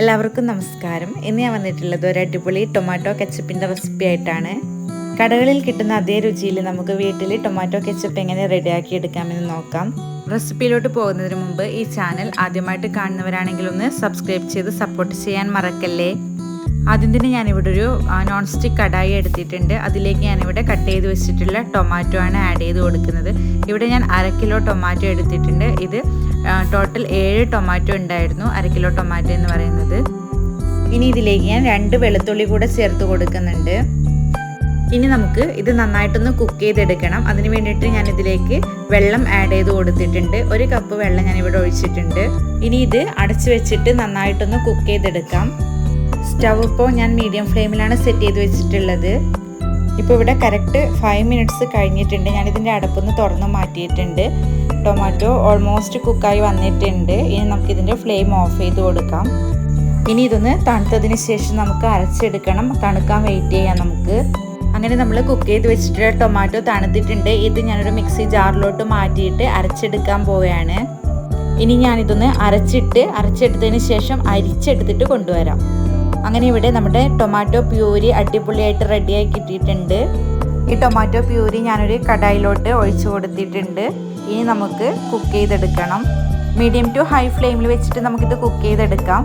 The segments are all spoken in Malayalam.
എല്ലാവർക്കും നമസ്കാരം. ഇന്ന് ഞാൻ വന്നിട്ടുള്ളത് ഒരു അടിപൊളി ടൊമാറ്റോ കെച്ചപ്പിൻ്റെ റെസിപ്പി ആയിട്ടാണ്. കടകളിൽ കിട്ടുന്ന അതേ രുചിയിൽ നമുക്ക് വീട്ടിൽ ടൊമാറ്റോ കെച്ചപ്പ് എങ്ങനെ റെഡിയാക്കി എടുക്കാമെന്ന് നോക്കാം. റെസിപ്പിയിലോട്ട് പോകുന്നതിന് മുമ്പ് ഈ ചാനൽ ആദ്യമായിട്ട് കാണുന്നവരാണെങ്കിൽ ഒന്ന് സബ്സ്ക്രൈബ് ചെയ്ത് സപ്പോർട്ട് ചെയ്യാൻ മറക്കല്ലേ. ആദ്യം തന്നെ ഞാനിവിടെ ഒരു നോൺ സ്റ്റിക്ക് കടായി എടുത്തിട്ടുണ്ട്. അതിലേക്ക് ഞാനിവിടെ കട്ട് ചെയ്ത് വെച്ചിട്ടുള്ള ടൊമാറ്റോ ആണ് ആഡ് ചെയ്ത് കൊടുക്കുന്നത്. ഇവിടെ ഞാൻ 1/2 കിലോ ടൊമാറ്റോ എടുത്തിട്ടുണ്ട്. ഇത് ടോട്ടൽ 7 ടൊമാറ്റോ ഉണ്ടായിരുന്നു, 1/2 കിലോ ടൊമാറ്റോ എന്ന് പറയുന്നത്. ഇനി ഇതിലേക്ക് ഞാൻ 2 വെളുത്തുള്ളി കൂടെ ചേർത്ത് കൊടുക്കുന്നുണ്ട്. ഇനി നമുക്ക് ഇത് നന്നായിട്ടൊന്ന് കുക്ക് ചെയ്തെടുക്കണം. അതിന് വേണ്ടിയിട്ട് ഞാൻ ഇതിലേക്ക് വെള്ളം ആഡ് ചെയ്ത് കൊടുത്തിട്ടുണ്ട്. 1 കപ്പ് വെള്ളം ഞാനിവിടെ ഒഴിച്ചിട്ടുണ്ട്. ഇനി ഇത് അടച്ചു വെച്ചിട്ട് നന്നായിട്ടൊന്ന് കുക്ക് ചെയ്തെടുക്കാം. സ്റ്റവ് ഇപ്പോൾ ഞാൻ മീഡിയം ഫ്ലെയിമിലാണ് സെറ്റ് ചെയ്ത് വെച്ചിട്ടുള്ളത്. ഇപ്പോൾ ഇവിടെ കറക്റ്റ് 5 മിനിറ്റ്സ് കഴിഞ്ഞിട്ടുണ്ട്. ഞാനിതിൻ്റെ അടപ്പൊന്ന് തുറന്ന് മാറ്റിയിട്ടുണ്ട്. ടൊമാറ്റോ ഓൾമോസ്റ്റ് കുക്കായി വന്നിട്ടുണ്ട്. ഇനി നമുക്കിതിൻ്റെ ഫ്ലെയിം ഓഫ് ചെയ്ത് കൊടുക്കാം. ഇനി ഇതൊന്ന് തണുത്തതിന് ശേഷം നമുക്ക് അരച്ചെടുക്കണം. തണുക്കാൻ വെയിറ്റ് ചെയ്യാം നമുക്ക്. അങ്ങനെ നമ്മൾ കുക്ക് ചെയ്ത് വെച്ചിട്ടുള്ള ടൊമാറ്റോ തണുത്തിട്ടുണ്ട്. ഇത് ഞാനൊരു മിക്സി ജാറിലോട്ട് മാറ്റിയിട്ട് അരച്ചെടുക്കാൻ പോവുകയാണ്. ഇനി ഞാനിതൊന്ന് അരച്ചെടുത്തതിന് ശേഷം അരിച്ചെടുത്തിട്ട് കൊണ്ടുവരാം. അങ്ങനെ ഇവിടെ നമ്മുടെ ടൊമാറ്റോ പ്യൂരി അടിപൊളിയായിട്ട് റെഡിയായി കിട്ടിയിട്ടുണ്ട്. ഈ ടൊമാറ്റോ പ്യൂരി ഞാനൊരു കടായിലോട്ട് ഒഴിച്ചു കൊടുത്തിട്ടുണ്ട്. ഇനി നമുക്ക് കുക്ക് ചെയ്തെടുക്കണം. മീഡിയം ടു ഹൈ ഫ്ലെയിമിൽ വെച്ചിട്ട് നമുക്കിത് കുക്ക് ചെയ്തെടുക്കാം.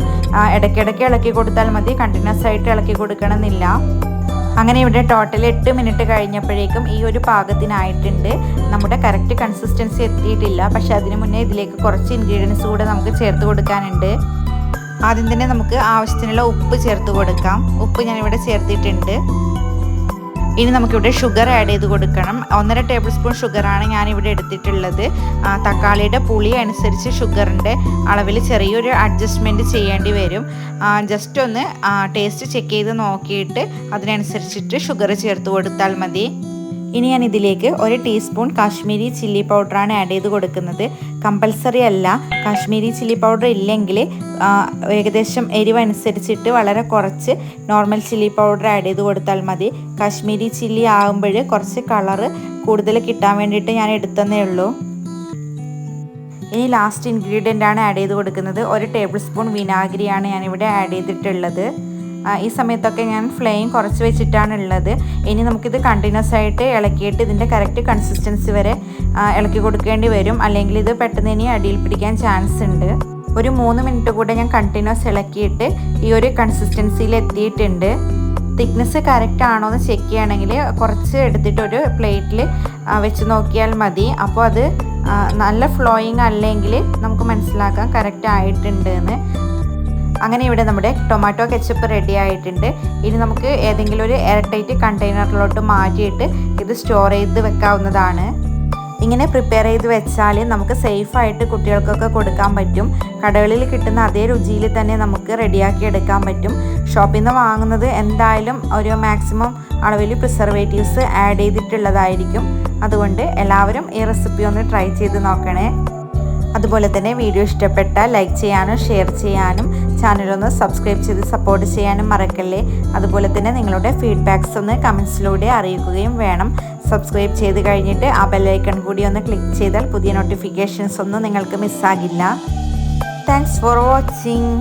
ഇടയ്ക്കിടയ്ക്ക് ഇളക്കി കൊടുത്താൽ മതി, കണ്ടിന്യൂസ് ആയിട്ട് ഇളക്കി കൊടുക്കണമെന്നില്ല. അങ്ങനെ ഇവിടെ ടോട്ടൽ 8 മിനിറ്റ് കഴിഞ്ഞപ്പോഴേക്കും ഈ ഒരു പാകത്തിനായിട്ടുണ്ട്. നമ്മുടെ കറക്റ്റ് കൺസിസ്റ്റൻസി എത്തിയിട്ടില്ല. പക്ഷെ അതിന് മുന്നേ ഇതിലേക്ക് കുറച്ച് ഇൻഗ്രീഡിയൻസ് കൂടെ നമുക്ക് ചേർത്ത് കൊടുക്കാനുണ്ട്. ആദ്യം തന്നെ നമുക്ക് ആവശ്യത്തിനുള്ള ഉപ്പ് ചേർത്ത് കൊടുക്കാം. ഉപ്പ് ഞാനിവിടെ ചേർത്തിട്ടുണ്ട്. ഇനി നമുക്കിവിടെ ഷുഗർ ആഡ് ചെയ്ത് കൊടുക്കണം. 1.5 ടേബിൾ സ്പൂൺ ഷുഗറാണ് ഞാനിവിടെ എടുത്തിട്ടുള്ളത്. തക്കാളിയുടെ പുളി അനുസരിച്ച് ഷുഗറിൻ്റെ അളവിൽ ചെറിയൊരു അഡ്ജസ്റ്റ്മെൻറ്റ് ചെയ്യേണ്ടി വരും. ജസ്റ്റ് ഒന്ന് ടേസ്റ്റ് ചെക്ക് ചെയ്ത് നോക്കിയിട്ട് അതിനനുസരിച്ചിട്ട് ഷുഗർ ചേർത്ത് കൊടുത്താൽ മതി. ഇനി ഞാൻ ഇതിലേക്ക് 1 ടീസ്പൂൺ കാശ്മീരി ചില്ലി പൗഡറാണ് ആഡ് ചെയ്ത് കൊടുക്കുന്നത്. കമ്പൽസറി അല്ല. കാശ്മീരി ചില്ലി പൗഡർ ഇല്ലെങ്കിൽ ഏകദേശം എരിവ് അനുസരിച്ചിട്ട് വളരെ കുറച്ച് നോർമൽ ചില്ലി പൗഡർ ആഡ് ചെയ്ത് കൊടുത്താൽ മതി. കാശ്മീരി ചില്ലി ആകുമ്പോൾ കുറച്ച് കളറ് കൂടുതൽ കിട്ടാൻ വേണ്ടിയിട്ട് ഞാൻ എടുത്തതേ ഉള്ളൂ. ഇനി ലാസ്റ്റ് ഇൻഗ്രീഡിയൻ്റ് ആണ് ആഡ് ചെയ്ത് കൊടുക്കുന്നത്. 1 ടേബിൾ സ്പൂൺ വിനാഗിരിയാണ് ഞാനിവിടെ ആഡ് ചെയ്തിട്ടുള്ളത്. ഈ സമയത്തൊക്കെ ഞാൻ ഫ്ലെയിം കുറച്ച് വെച്ചിട്ടാണ് ഉള്ളത്. ഇനി നമുക്കിത് കണ്ടിന്യൂസ് ആയിട്ട് ഇളക്കിയിട്ട് ഇതിൻ്റെ കറക്റ്റ് കൺസിസ്റ്റൻസി വരെ ഇളക്കി കൊടുക്കേണ്ടി വരും. അല്ലെങ്കിൽ ഇത് പെട്ടെന്ന് ഇനി അടിയിൽ പിടിക്കാൻ ചാൻസ് ഉണ്ട്. ഒരു 3 മിനിറ്റ് കൂടെ ഞാൻ കണ്ടിന്യൂസ് ഇളക്കിയിട്ട് ഈ ഒരു കൺസിസ്റ്റൻസിയിൽ എത്തിയിട്ടുണ്ട്. തിക്നെസ് കറക്റ്റ് ആണോ എന്ന് ചെക്ക് ചെയ്യണമെങ്കിൽ കുറച്ച് എടുത്തിട്ട് ഒരു പ്ലേറ്റിൽ വെച്ച് നോക്കിയാൽ മതി. അപ്പോൾ അത് നല്ല ഫ്ലോയിങ് അല്ലെങ്കിൽ നമുക്ക് മനസ്സിലാക്കാം കറക്റ്റ് ആയിട്ടുണ്ട് എന്ന്. അങ്ങനെ ഇവിടെ നമ്മുടെ ടൊമാറ്റോ കെച്ചപ്പ് റെഡി ആയിട്ടുണ്ട്. ഇനി നമുക്ക് ഏതെങ്കിലും ഒരു എയർ ടൈറ്റ് കണ്ടെയ്നറിലോട്ട് മാറ്റിയിട്ട് ഇത് സ്റ്റോർ ചെയ്ത് വെക്കാവുന്നതാണ്. ഇങ്ങനെ പ്രിപ്പയർ ചെയ്ത് വെച്ചാൽ നമുക്ക് സേഫായിട്ട് കുട്ടികൾക്കൊക്കെ കൊടുക്കാൻ പറ്റും. കടകളിൽ കിട്ടുന്ന അതേ രുചിയിൽ തന്നെ നമുക്ക് റെഡിയാക്കി എടുക്കാൻ പറ്റും. ഷോപ്പിൽ നിന്ന് വാങ്ങുന്നത് എന്തായാലും ഒരു മാക്സിമം അളവിൽ പ്രിസർവേറ്റീവ്സ് ആഡ് ചെയ്തിട്ടുള്ളതായിരിക്കും. അതുകൊണ്ട് എല്ലാവരും ഈ റെസിപ്പി ഒന്ന് ട്രൈ ചെയ്ത് നോക്കണേ. അതുപോലെ തന്നെ വീഡിയോ ഇഷ്ടപ്പെട്ടാൽ ലൈക്ക് ചെയ്യാനും ഷെയർ ചെയ്യാനും ചാനലൊന്ന് സബ്സ്ക്രൈബ് ചെയ്ത് സപ്പോർട്ട് ചെയ്യാനും മറക്കല്ലേ. അതുപോലെ തന്നെ നിങ്ങളുടെ ഫീഡ്ബാക്ക്സ് ഒന്ന് കമൻസിലൂടെ അറിയിക്കുകയും വേണം. സബ്സ്ക്രൈബ് ചെയ്ത് കഴിഞ്ഞിട്ട് ആ ബെല്ലൈക്കൺ കൂടി ഒന്ന് ക്ലിക്ക് ചെയ്താൽ പുതിയ നോട്ടിഫിക്കേഷൻസ് ഒന്നും നിങ്ങൾക്ക് മിസ്സാകില്ല. Thanks for watching.